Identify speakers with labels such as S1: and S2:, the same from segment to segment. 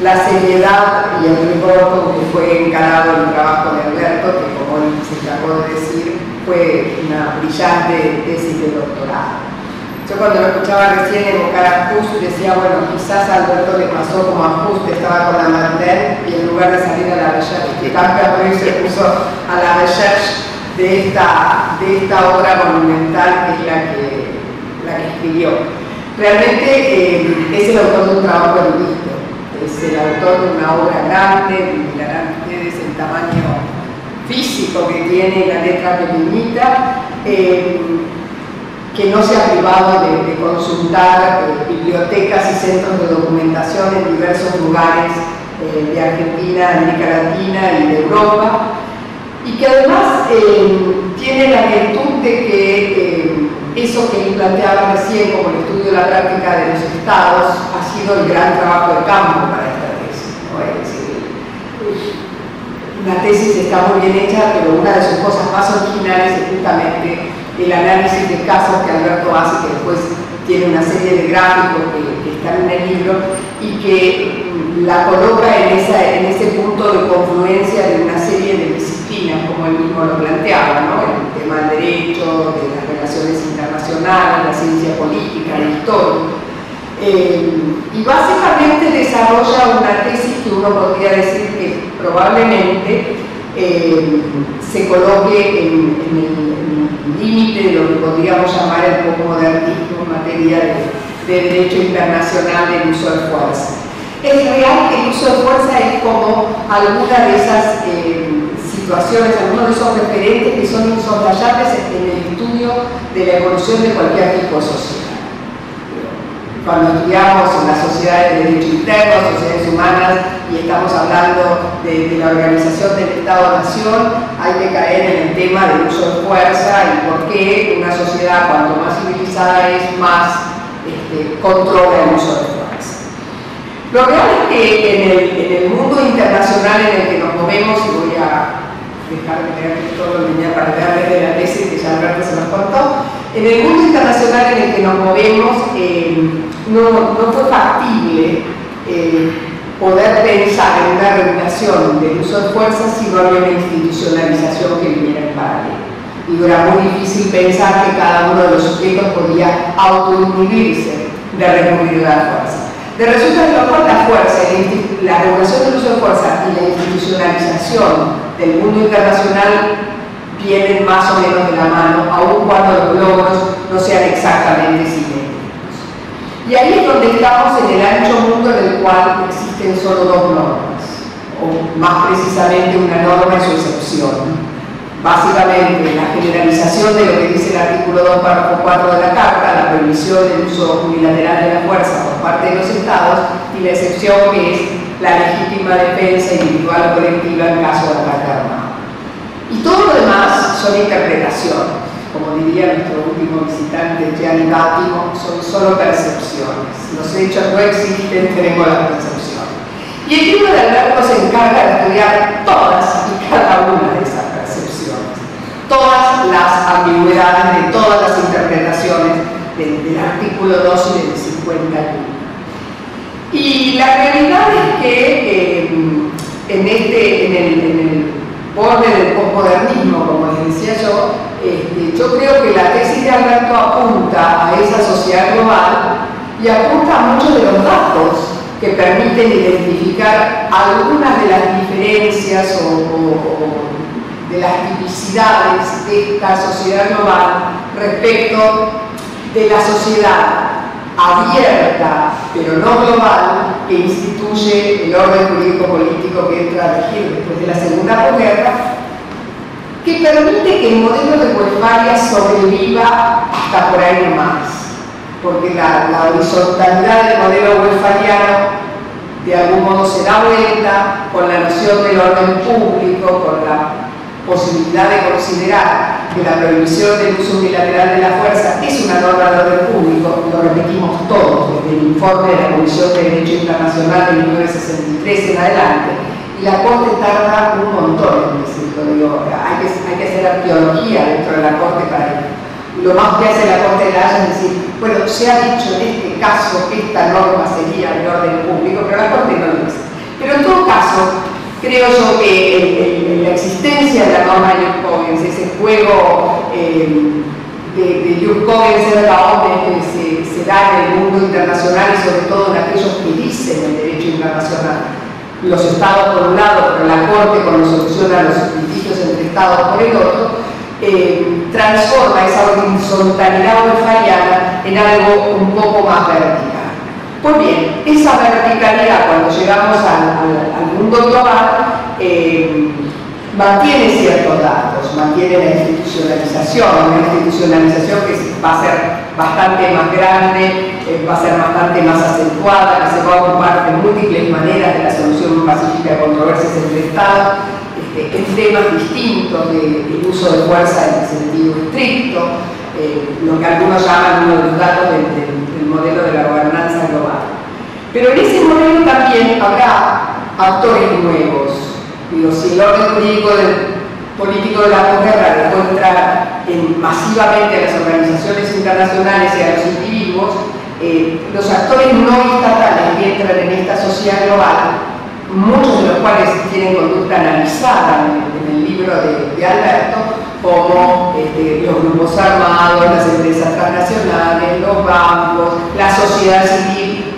S1: La seriedad y el rigor con que fue encarado el trabajo de Alberto, que como él se acabó de decir, fue una brillante tesis de doctorado. Yo cuando lo escuchaba recién evocar a Proust decía, bueno, quizás a Alberto le pasó como a Proust, estaba con la Madeleine y en lugar de salir a la recherche, que Kafka se puso a la recherche de esta obra monumental que es la que escribió. Realmente es el autor de un trabajo erudito. Es el autor de una obra grande, mirarán ustedes el tamaño físico que tiene la letra pequeñita, que no se ha privado de consultar bibliotecas y centros de documentación en diversos lugares de Argentina, América Latina y de Europa, y que además tiene la virtud de que eso que él planteaba recién como el estudio de la práctica de los estados ha sido el gran trabajo de campo para esta tesis, ¿no? Es decir, una tesis está muy bien hecha, pero una de sus cosas más originales es justamente el análisis de casos que Alberto hace, que después tiene una serie de gráficos que están en el libro y que la coloca en ese punto de confluencia de una serie de disciplinas, como él mismo lo planteaba, ¿no? El tema del derecho, de las relaciones internacionales, la ciencia política, la historia. Y básicamente desarrolla una tesis que uno podría decir que probablemente se coloque en el límite de lo que podríamos llamar el posmodernismo en materia de derecho internacional del uso de fuerza. Es real que el uso de fuerza es como alguna de esas situaciones, algunos de esos referentes que son insoslayables en el estudio de la evolución de cualquier tipo de sociedad. Cuando estudiamos en las sociedades de derecho interno, sociedades humanas, y estamos hablando de la organización del Estado-Nación, hay que caer en el tema del uso de fuerza y por qué una sociedad, cuanto más civilizada es, más controla el uso de fuerza. Lo real es que en el mundo internacional en el que nos movemos, y voy a dejar de leer todo lo que tenía para leer de la tesis que ya Alberto se nos contó, en el mundo internacional en el que nos movemos no fue factible poder pensar en una regulación del uso de fuerza si no había una institucionalización que viniera en paralelo. Y era muy difícil pensar que cada uno de los sujetos podía autoinhibirse de recurrir a la fuerza. De resulta que la fuerza, la regulación del uso de fuerza y la institucionalización del mundo internacional vienen más o menos de la mano, aun cuando los logros no sean exactamente simétricos. Y ahí es donde estamos en el ancho mundo en el cual existen solo dos normas, o más precisamente una norma y su excepción. Básicamente, la generalización de lo que dice el artículo 2, párrafo 4 de la Carta, la prohibición del uso unilateral de la fuerza por parte de los Estados, y la excepción que es la legítima defensa individual o colectiva en caso de ataque armado. Y todo lo demás son interpretaciones. Como diría nuestro último visitante, Gianni Battimo, son solo percepciones. Los hechos no existen, tenemos las percepciones. Y el libro de Alberto se encarga de estudiar todas y cada una de esas percepciones, todas las ambigüedades de todas las interpretaciones del artículo 2 y del 51. Y la realidad es que en el borde del posmodernismo, como les decía yo creo que la tesis de Alberto apunta a esa sociedad global y apunta a muchos de los datos que permiten identificar algunas de las diferencias o de las tipicidades de esta sociedad global respecto de la sociedad abierta, pero no global, que instituye el orden jurídico-político que entra a regir después de la Segunda Posguerra, que permite que el modelo de Westfalia sobreviva hasta por ahí nomás, porque la horizontalidad del modelo westfaliano de algún modo se da vuelta con la noción del orden público, con la posibilidad de considerar que la prohibición del uso unilateral de la fuerza es una norma de orden público, lo repetimos todos desde el informe de la Comisión de Derecho Internacional de 1963 en adelante, y la Corte tarda un montón en decirlo. Digo, hay que hacer arqueología dentro de la Corte para ello. Lo más que hace la Corte de la Haya es decir, bueno, se ha dicho en este caso que esta norma sería el orden público, pero la Corte no lo dice. Pero en todo caso, creo yo que la existencia de la norma de Jus Cogens, ese juego de Jus Cogens en que se da en el mundo internacional y sobre todo en aquellos que dicen el derecho internacional, los estados por un lado, pero la Corte cuando soluciona los litigios entre estados por el otro, transforma esa horizontalidad westphaliana en algo un poco más vertical. Pues bien, esa verticalidad cuando llegamos al mundo global mantiene ciertos datos, mantiene la institucionalización, una institucionalización que va a ser bastante más grande, va a ser bastante más acentuada, que se va a ocupar de múltiples maneras de la solución pacífica de controversias entre Estados, en temas distintos del uso de fuerza en el sentido estricto, lo que algunos llaman uno de los datos del modelo de la gobernanza global. Pero en ese modelo también habrá actores nuevos. Digo, si el orden jurídico político de la posguerra dejó entrar masivamente a las organizaciones internacionales y a los individuos, los actores no estatales que entran en esta sociedad global, muchos de los cuales tienen conducta analizada en el libro de Alberto, como los grupos armados, las empresas transnacionales, los bancos, la sociedad civil,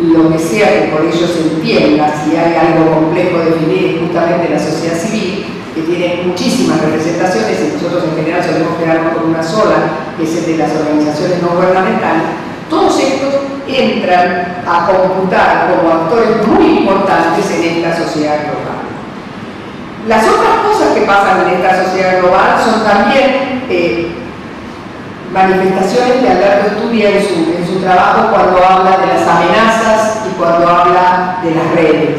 S1: lo que sea que por ello se entienda, si hay algo complejo de definir, es justamente la sociedad civil, que tiene muchísimas representaciones y nosotros en general solemos quedarnos con una sola, que es el de las organizaciones no gubernamentales. Todos estos entran a computar como actores muy importantes en esta sociedad global. Las otras cosas que pasan en esta sociedad global son también manifestaciones que Alberto estudia en su trabajo cuando habla de las amenazas y cuando habla de las redes.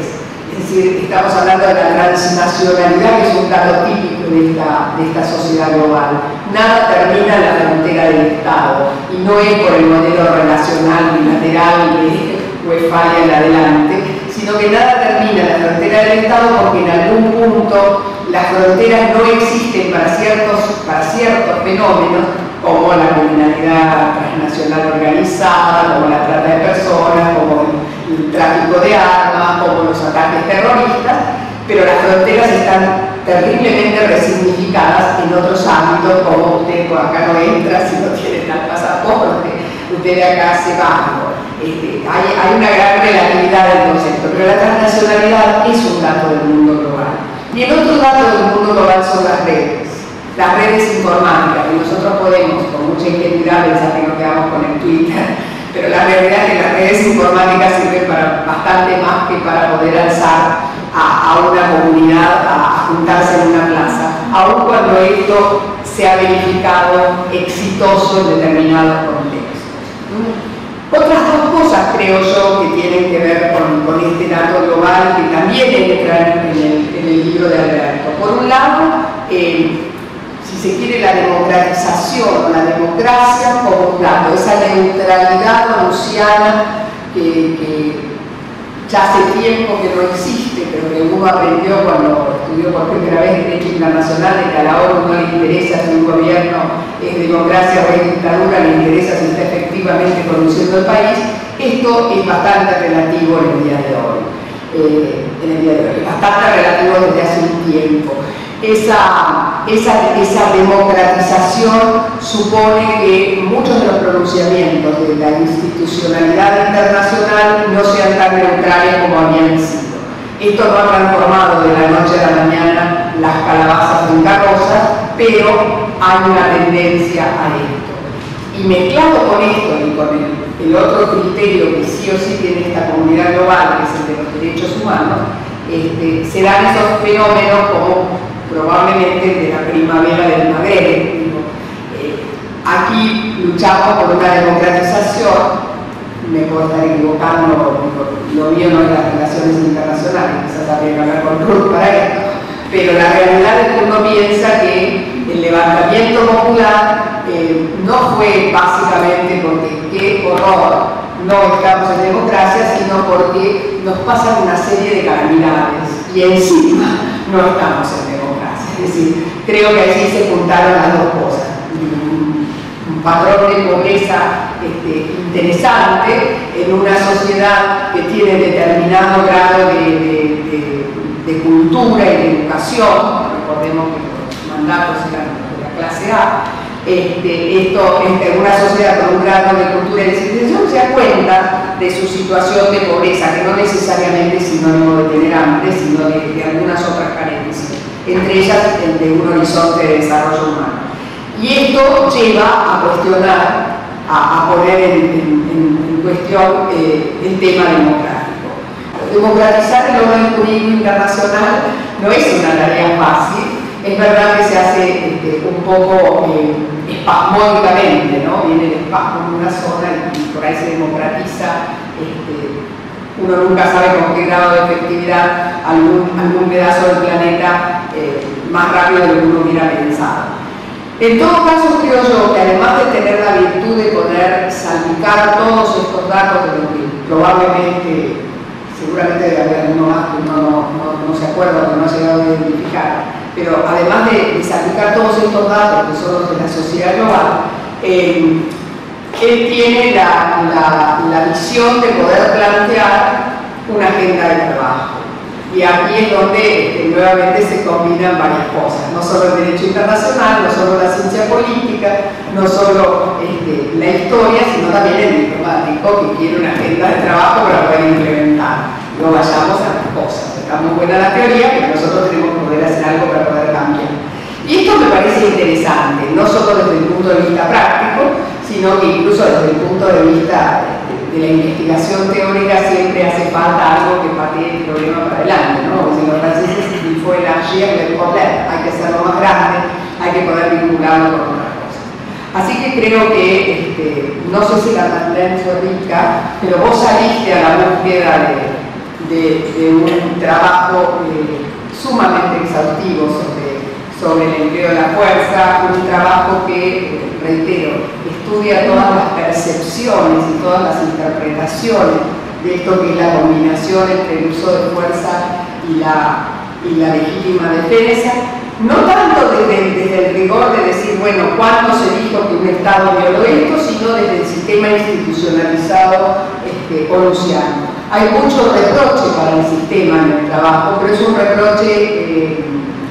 S1: Es decir, estamos hablando de la transnacionalidad, que es un dato típico de esta sociedad global. Nada termina en la frontera del Estado, y no es por el modelo relacional bilateral de Westfalia en adelante, sino que nada termina en la frontera del Estado porque en algún punto las fronteras no existen para ciertos fenómenos, como la criminalidad transnacional organizada, como la trata de personas, como el tráfico de armas, como los ataques terroristas, pero las fronteras están terriblemente resignificadas en otros ámbitos, como usted por acá no entra si no tiene tal pasaporte, usted de acá se va. Hay una gran relatividad del concepto, pero la transnacionalidad es un dato del mundo global. Y el otro dato del mundo global son las redes informáticas, que nosotros podemos con mucha ingenuidad pensar que nos quedamos con el Twitter, pero la realidad es que las redes informáticas sirven para bastante más que para poder alzar a una comunidad a juntarse en una plaza, aun cuando esto se ha verificado exitoso en determinados contextos. Otras dos cosas, creo yo, que tienen que ver con este dato global, que también entran en el libro de Alberto. Por un lado, si se quiere, la democratización, la democracia como un dato, esa neutralidad gaussiana que ya hace tiempo que no existe, pero que uno aprendió cuando estudió por primera vez Derecho Internacional, de que a la ONU no le interesa si un gobierno es democracia o es dictadura, le interesa si está efectivamente conduciendo el país. Esto es bastante relativo en el día de hoy, bastante relativo desde hace un tiempo. Esa democratización supone que muchos de los pronunciamientos de la institucionalidad internacional no sean tan neutrales como habían sido. Esto no ha transformado de la noche a la mañana las calabazas en carrozas, pero hay una tendencia a esto. Y mezclado con esto y con el otro criterio que sí o sí tiene esta comunidad global, que es el de los derechos humanos, se dan esos fenómenos como probablemente de la primavera del Magreb. Aquí luchamos por una democratización me puedo estar equivocando, lo mío no es las relaciones internacionales, quizás habría que hablar con Ruth para esto, pero la realidad es que uno piensa que el levantamiento popular no fue básicamente porque qué horror, no estamos en democracia, sino porque nos pasan una serie de calamidades y encima no estamos en democracia. Es decir, creo que allí se juntaron las dos cosas. Un patrón de pobreza interesante en una sociedad que tiene determinado grado de cultura y de educación. Recordemos que los mandatos eran de la clase A. Una sociedad con un grado de cultura y de civilización se da cuenta de su situación de pobreza, que no necesariamente es sinónimo de tener hambre, sino de algunas otras carencias, entre ellas el de un horizonte de desarrollo humano. Y esto lleva a cuestionar, a poner en cuestión el tema democrático. Democratizar el orden jurídico internacional no es una tarea fácil. Es verdad que se hace un poco espasmódicamente, ¿no? Viene el espasmo en una zona y por ahí se democratiza. Uno nunca sabe con qué grado de efectividad algún pedazo del planeta más rápido de lo que uno hubiera pensado. En todo caso, creo yo que además de tener la virtud de poder salpicar todos estos datos de los que probablemente, seguramente debe haber alguno más que uno no se acuerda o que no ha llegado a identificar, pero además de salpicar todos estos datos que son los de la sociedad global, él tiene la visión de poder plantear una agenda de trabajo. Y aquí es donde nuevamente se combinan varias cosas, no solo el derecho internacional, no solo la ciencia política, no solo la historia, sino también el diplomático que quiere una agenda de trabajo para poder implementar. No vayamos a las cosas, está muy buena la teoría, pero nosotros tenemos que poder hacer algo para poder cambiar. Y esto me parece interesante, no solo desde el punto de vista práctico, sino que incluso desde el punto de vista de la investigación teórica siempre hace falta algo que patee el problema para adelante, ¿no? Si los franceses il faut élargir le problème, hay que hacerlo más grande, hay que poder vincularlo con otras cosas. Así que creo que, no sé si la Madeleine fue rica, pero vos saliste a la búsqueda de un trabajo sumamente exhaustivo sobre el empleo de la fuerza, un trabajo que, reitero, estudia todas las percepciones y todas las interpretaciones de esto que es la combinación entre el uso de fuerza y la legítima defensa, no tanto desde el rigor de decir, bueno, ¿cuándo se dijo que un Estado violó esto?, sino desde el sistema institucionalizado onusiano. Hay mucho reproche para el sistema en el trabajo, pero es un reproche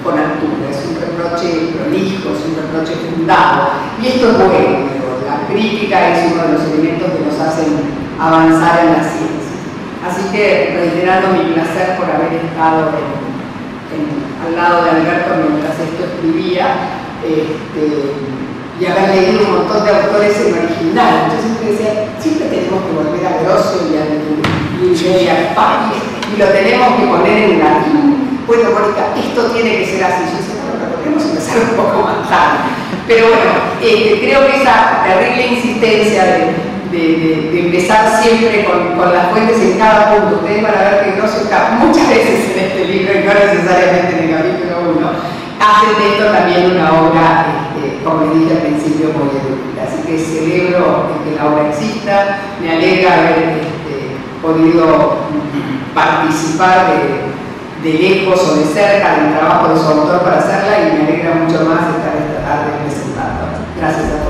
S1: con altura, es un reproche prolijo, es un reproche fundado, y esto es bueno. La crítica es uno de los elementos que nos hacen avanzar en la ciencia. Así que, reiterando mi placer por haber estado al lado de Alberto mientras esto escribía, y haber leído un montón de autores en original. Yo siempre decía, siempre tenemos que volver a Grosso y a Spaghi, y lo tenemos que poner en latín. Bueno, Mónica, esto tiene que ser así. Yo decía, bueno, lo podemos empezar un poco más tarde. Pero bueno, creo que esa terrible insistencia de empezar siempre con las fuentes en cada punto, ustedes van a ver que Grosso está muchas veces en este libro y no necesariamente en el capítulo 1, hacen de esto también una obra, como les dije al principio, muy erudita. Así que celebro que la obra exista, me alegra haber podido participar de lejos o de cerca del trabajo de su autor para hacerla, y me alegra mucho más estar esta tarde presentando. Gracias a todos.